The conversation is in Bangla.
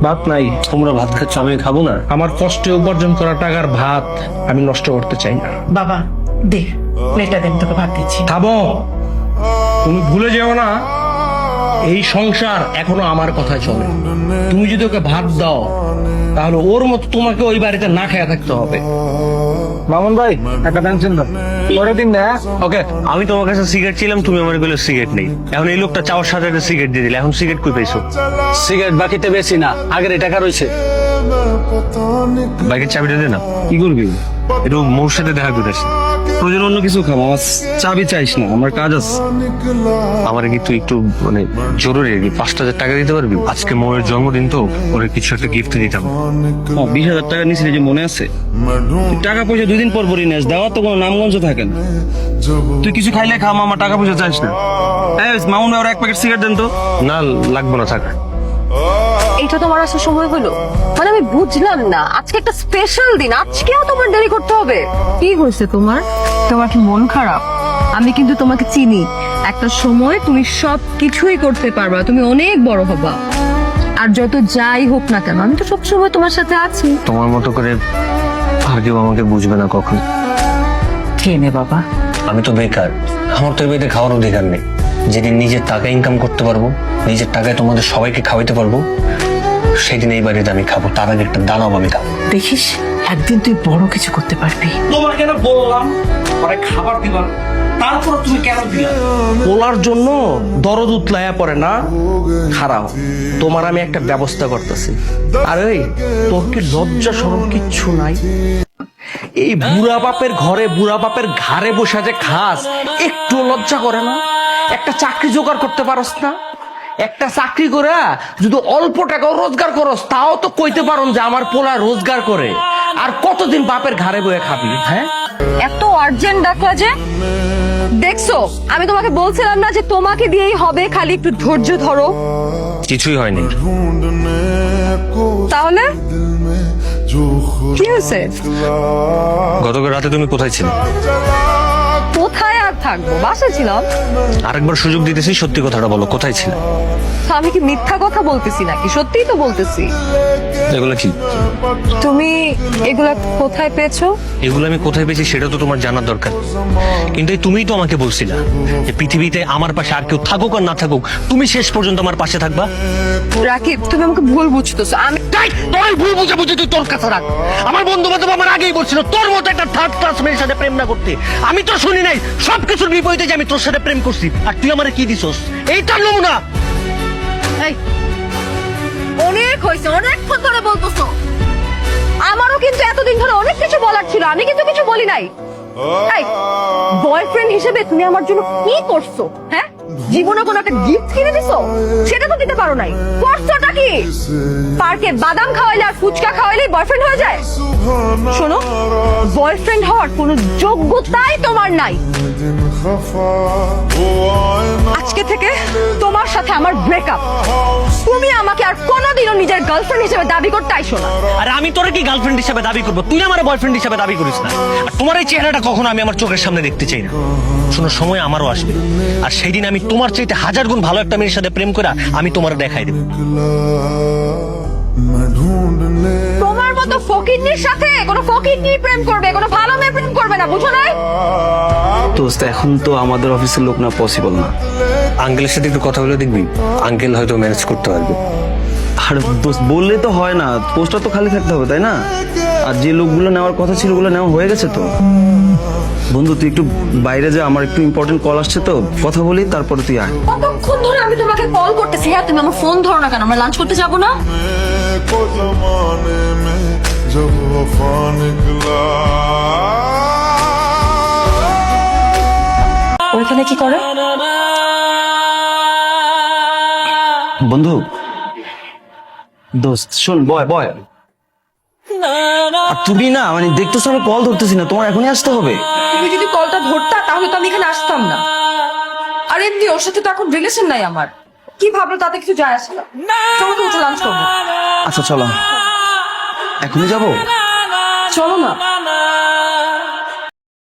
ভাত নাই। তোমরা ভাত খাচ্ছ, আমি খাবো না? আমার কষ্টে উপার্জন করা টাকার ভাত আমি নষ্ট করতে চাই না। বাবা দে, প্লেটটা দেন, তোকে ভাত দিচ্ছি। থামো, তুমি ভুলে যেও না এই সংসার এখনো আমার কথায় চলে। তুমি যদি ওকে ভাত দাও তাহলে ওর মতো তোমাকে ওই বাড়িতে না খেয়ে থাকতে হবে। মামুন ভাই, একটা টেনশন দাও, পরের দিন না। ওকে, আমি তোমার কাছে সিগারেট ছিলাম, তুমি আমার বলে সিগারেট নেই। এখন এই লোকটা চাওয়ার সাথে একটা সিগারেট দিয়ে দিলে, এখন সিগারেট কই পাইছো? সিগারেট বাকিতে বেশি না, আগের টাকা রয়েছে। বাইকের চাবিটা দে না। কি করবি? একটু মোর সাথে দেখা করে আসি। প্রয়োজন অন্য কিছু খাবো, আমার চাবি চাইস না, আমার কাজ আছে। আমার কিন্তু একটু মানে জরুরি আর কি, 5,000 টাকা দিতে পারবি? আজকে মোয়ের জন্মদিন তো, ওর কিছু একটা গিফট দিতাম। 20,000 টাকা নিয়েছিলি যে মনে আছে? তুই টাকা পয়সা 2 দিন পর পরই নেস, দেওয়ার তো কোনো নামগঞ্জ থাকে না। তুই কিছু খাইলে খা, আমার টাকা পয়সা চাইস না। মামুন ভাই, ওরা 1 প্যাকেট সিগারেট দেন তো। না, লাগবে না, থাক। এটা তোমার আসার সময় হলো? মানে আমি বুঝলাম না, আজকে একটা স্পেশাল দিন, আজকেও তোমার দেরি করতে হবে? কি হয়েছে তোমার? তোমার কি মন খারাপ? আমি কিন্তু তোমাকে চিনি, একটা সময় তুমি সব কিছুই করতে পারবা, তুমি অনেক বড় হবা। আর যত যাই হোক না কেন, আমি তো সবসময় তোমার সাথে আছি। তোমার মতো করে আর কেউ আমাকে বুঝবে না কখন। খেয়ে নে বাবা। আমি তো বেকার, আমার তো এবারে খাওয়ার অধিকার নেই। যেদিন নিজের টাকা ইনকাম করতে পারবো, নিজের টাকায় তোমাদের সবাইকে খাওয়াইতে পারবো, সেদিন এই বাড়িতে আমি খাবো, তার আগে একটা দানাও আমি খাবো। দেখিস একদিন তুই বড় কিছু করতে পারবি। তোমার কেন বললাম পরে খাবার দিবা, তারপর তুমি কেন দিলা? বলার জন্য দরদ উতলায়া পড়ে না। খারাপ, তোমার আমি একটা ব্যবস্থা করতেছি। আর এই তোর কি লজ্জা শরম কিচ্ছু নাই? এই বুড়া বাপের ঘরে বুড়া বাপের ঘাড়ে বসে যে খাস, একটু লজ্জা করে না? একটা চাকরি জোগাড় করতে পারস না? একটা চাকরি করে যদি অল্প টাকাও রোজগার করস, তাও তো কইতে পারো যে আমার পোলা রোজগার করে। আর কতদিন বাপের ঘাড়ে বয়ে খাবি? হ্যাঁ, এত আর্জেন্ট ডাকলা যে? দেখছো, আমি তোমাকে বলছিলাম না যে তোমাকে দিয়েই হবে, খালি একটু ধৈর্য ধরো। কিছুই হয়নি। তাহলে কি হয়েছে? গতকাল রাতে তুমি কোথায় ছিলে? কোথায় আর থাকবো, বাসায় ছিলাম। আরেকবার সুযোগ দিতেছি, সত্যি কথাটা বলো, কোথায় ছিলে? আমি কি মিথ্যা কথা বলতেছি নাকি? সত্যিই তো বলতেছি। এগুলো কি? তুমি এগুলা কোথায় পেয়েছো? এগুলো আমি কোথায় পেয়েছি সেটা তো তোমার জানার দরকার। কিন্তু এই তুমিই তো আমাকে বলছিলা যে পৃথিবীতে আমার পাশে আর কেউ থাকুক আর না থাকুক, তুমি শেষ পর্যন্ত আমার পাশে থাকবা। রাকিব, তুমি আমাকে ভুল বুঝতেছো। আমি তোর ভুল বুঝাবুঝি তুই তোর কাছে রাখ। আমার বন্ধু বান্ধব আমার আগেই বলছিল তোর মতো একটা থার্ড ক্লাস মেয়ের সাথে প্রেম না করতে। আমি তো শুনি নাই সবকিছুর বিপরীতে যে আমি তোর সাথে প্রেম করছি, আর তুই আমারে কি দিছস? এইটার নমুনা। এই, অনেক হয়েছে, অনেকক্ষণ ধরে বলতেছো। আমারও কিন্তু এতদিন ধরে অনেক কিছু বলার ছিল, আমি কিন্তু কিছু বলি নাই। এই, বয়ফ্রেন্ড হিসেবে তুমি আমার জন্য কি করছো? হ্যাঁ, জীবনে কোনো একটা গিফট কিনে দিছো? সেটা তো দিতে পারো নাই। করছোটা কি? পার্কে বাদাম খাওয়াইলে আর ফুচকা খাওয়াইলে বয়ফ্রেন্ড হয়ে যায়? শোনো, বয়ফ্রেন্ড হওয়ার কোনো যোগ্যতাই তোমার নাই। আজকে থেকে তোমার সাথে আমার ব্রেকআপ। তুমি আমাকে আর কোনোদিনও নিজের গার্লফ্রেন্ড হিসেবে দাবি করতে আইসো না। আর আমি তোরে কি গার্লফ্রেন্ড হিসেবে দাবি করবো? তুই আমার বয়ফ্রেন্ড হিসেবে দাবি করিস না। আর তোমার এই চেহারাটা কখনো আমি আমার চোখের সামনে দেখতে চাই না। শোনো, সময় আমারও আসবে, আর সেই দিন আমি তোমার চাইতে 1000 গুণ ভালো একটা মেয়ের সাথে প্রেম করে আমি তোমার দেখাই দেবো। তোমার মতো ফকিন্নির সাথে কোনো ফকিন্নি প্রেম করবে, কোনো ভালো মেয়ে প্রেম করবে না, বুঝো না? দোস্ত, এখন তো আমাদের অফিসের লোক না, পসিবল না। আঙ্কেলের সাথে একটু কথা বলে দেখবি, আঙ্কেল হয়তো ম্যানেজ করতে পারবে। আর দোস্ত, বললে তো হয় না, পোস্টটা তো খালি থাকতে হবে, তাই না? আর যে লোকগুলো নেওয়ার কথা ছিল ওগুলো নেওয়া হয়ে গেছে তো। বন্ধু, তুই একটু বাইরে যা, আমার একটু ইম্পর্টেন্ট কল আসছে, তো কথা বলি, তারপরে তুই আয়। কতক্ষণ ধরে আমি তোমাকে কল করতেছি, হ্যাঁ তুমি আমার ফোন ধরো না কেন? আমরা লাঞ্চ করতে যাবো না? ওইখানে কি করে? বন্ধু, দোস্ত শোন, বয় বয়। আর তুমি না, মানে দেখতেছো আমি কল ধরতেছি না, তোমার এখনই আসতে হবে। তুমি যদি কলটা ধরতা তাহলে তো আমি এখানে আসতাম না। আর এমনি ওর সাথে তো এখন রিলেশন নাই আমার, কি ভাবলো তাতে কিছু যায় আসে না। চলো তো উঠে লাঞ্চ করবো। আচ্ছা চলো, এখনই যাবো। চলো না।